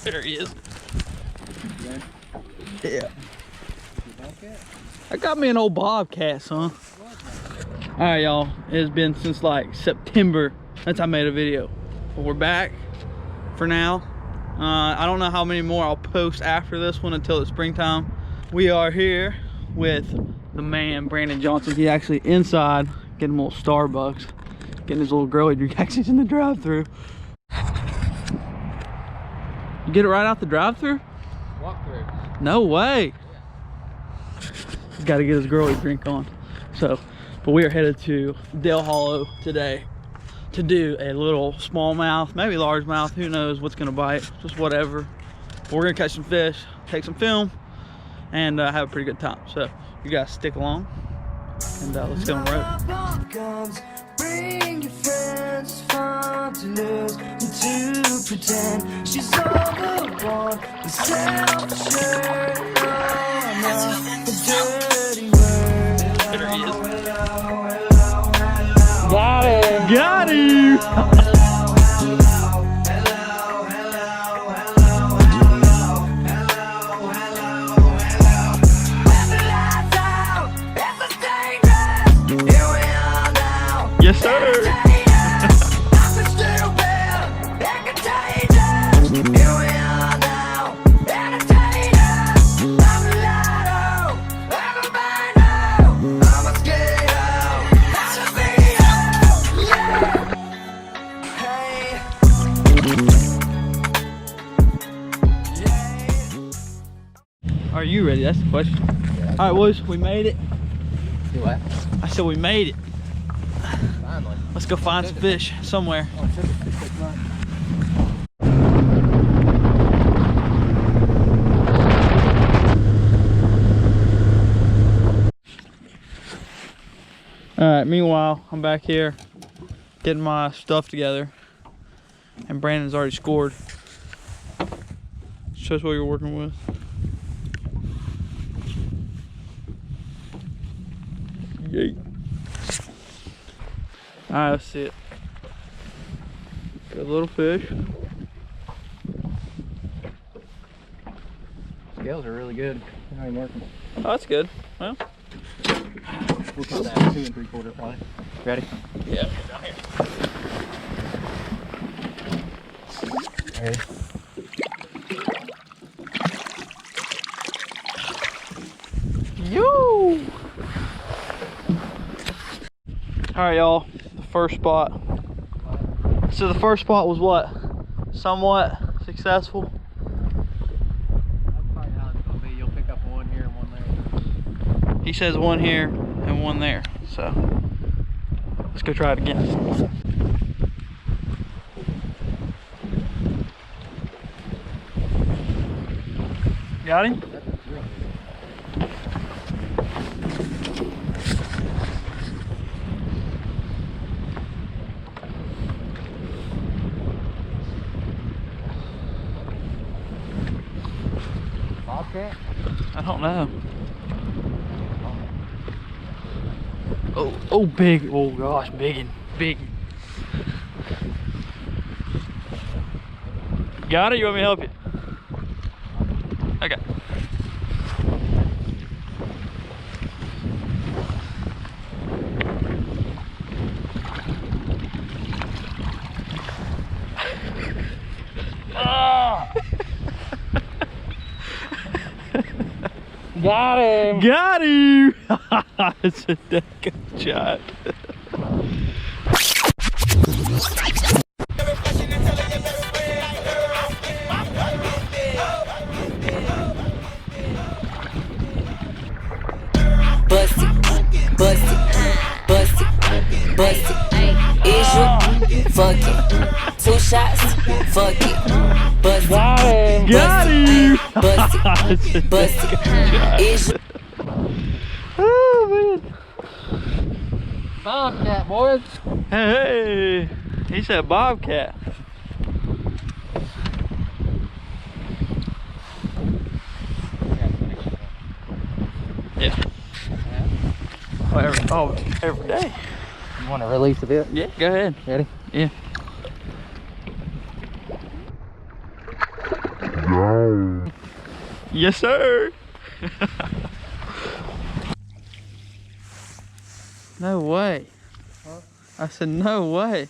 There he is. Yeah. I got me an old bobcat, son. All right, y'all. It has been since like September since I made a video. But we're back for now. I don't know how many more I'll post after this one until it's springtime. We are here with the man, Brandon Johnson. He's actually inside getting a little Starbucks, getting his little girly drink. Actually, he's in the drive-thru. You get it right out the drive-thru? Walk through. No way. He's got to get his girly drink on. So, but we are headed to Dale Hollow today to do a little smallmouth, maybe largemouth, who knows what's gonna bite, just whatever. But we're gonna catch some fish, take some film, and have a pretty good time. So you guys stick along, and let's get on the road. Bring your friends, fun to lose and to pretend she's overboard, the self-assured, the dirty word. There he is. Got him! Got him! Yes, sir! Are you ready? That's the question. Yeah. All right, boys, we made it. Do what? I said we made it. Finally. Let's go find some fish somewhere. All right, meanwhile, I'm back here getting my stuff together, and Brandon's already scored. Show us what you're working with. Yay. All right, let's see it. Good little fish. Scales are really good. They're not even working. Oh, that's good. Well, we'll cut that 2 3/4 probably. Ready? Yeah, down here. Ready? Yo! All right, y'all, the first spot. So the first spot was what? Somewhat successful. That's probably how it's gonna be. You'll pick up one here and one there. He says one here and one there. So let's go try it again. Got him? Bobcat? I don't know. Oh, big. Oh gosh, big. Got it? You want me to help you? Okay. Got him! Got him! It's a dead shot. Bust it, is you fucking 2 shots, fuck it, bust it, Got him! bust it, is you. Oh man! Bobcat, boys! Hey, he said bobcat. Yeah. Every day. You want to release a bit? Yeah, go ahead. Ready? Yeah. Yes, sir. No way. Huh? I said, no way.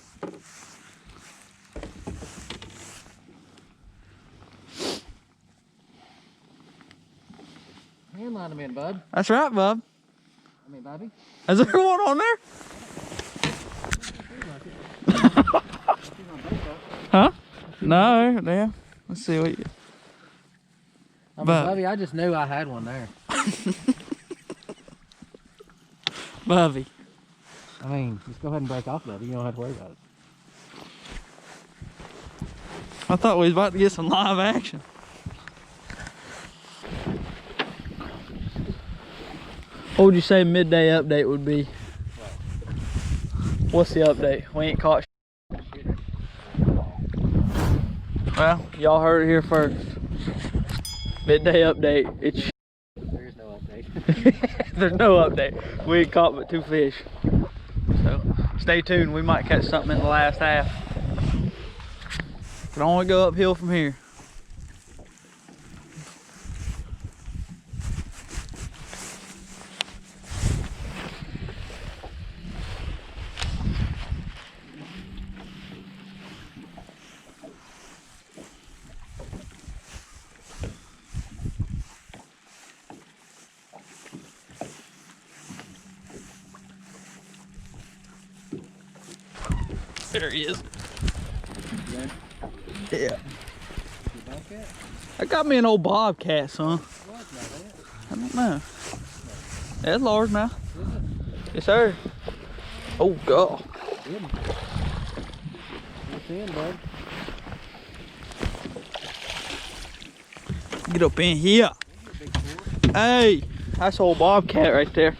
Hand line him in, bud. That's right, bub. I mean, Bobby. Is there one on there? Huh? No, damn. Let's see what you... I mean, Bub. Bobby, I just knew I had one there. Bubby. I mean, just go ahead and break off, Bobby. You don't have to worry about it. I thought we was about to get some live action. What would you say midday update would be? What's the update? We ain't caught Well, y'all heard it here first. Midday update. It's There is no update. There's no update. We ain't caught but 2 fish. So stay tuned. We might catch something in the last half. Can only go uphill from here. There he is. Yeah. I got me an old bobcat, son. I don't know. That's largemouth. Yes, sir. Oh, God. In, bud. Get up in here. Hey, that's old bobcat right there.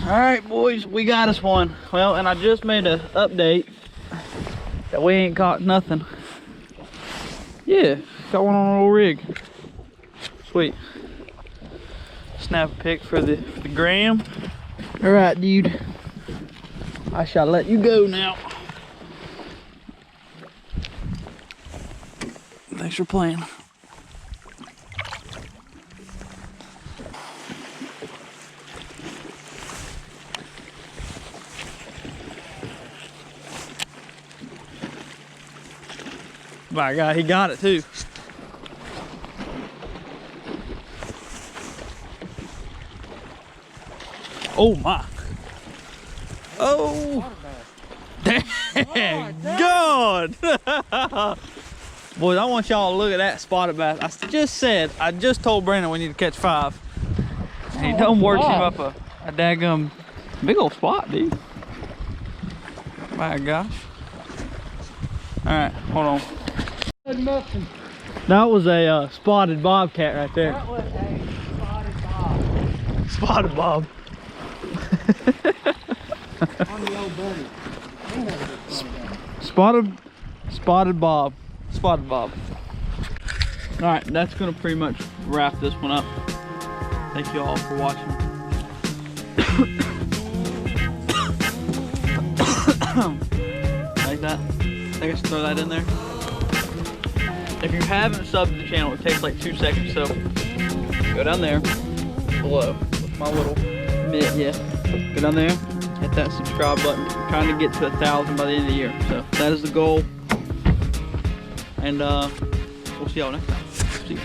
All right, boys, we got us one. Well, and I just made an update that we ain't caught nothing. Yeah, got one on an old rig. Sweet. Snap a pic for the gram. All right, dude. I shall let you go now. Thanks for playing. By God, he got it too. Oh my. Oh. Dang God. Boys, I want y'all to look at that spotted bass. I just told Brandon we need to catch 5. And he done worked him up a daggum big old spot, dude. My gosh. All right, hold on. Nothing. That was a spotted bobcat right there. That was a spotted bob. Spotted bob. On the old buddy. Spotted bob. Spotted bob. All right, that's gonna pretty much wrap this one up. Thank you all for watching. Like that. I think I should throw that in there. If you haven't subbed to the channel, it takes like 2 seconds, so go down there below with my little mitt, yeah. Go down there, hit that subscribe button. I'm trying to get to 1,000 by the end of the year, so that is the goal. And we'll see y'all next time. See you.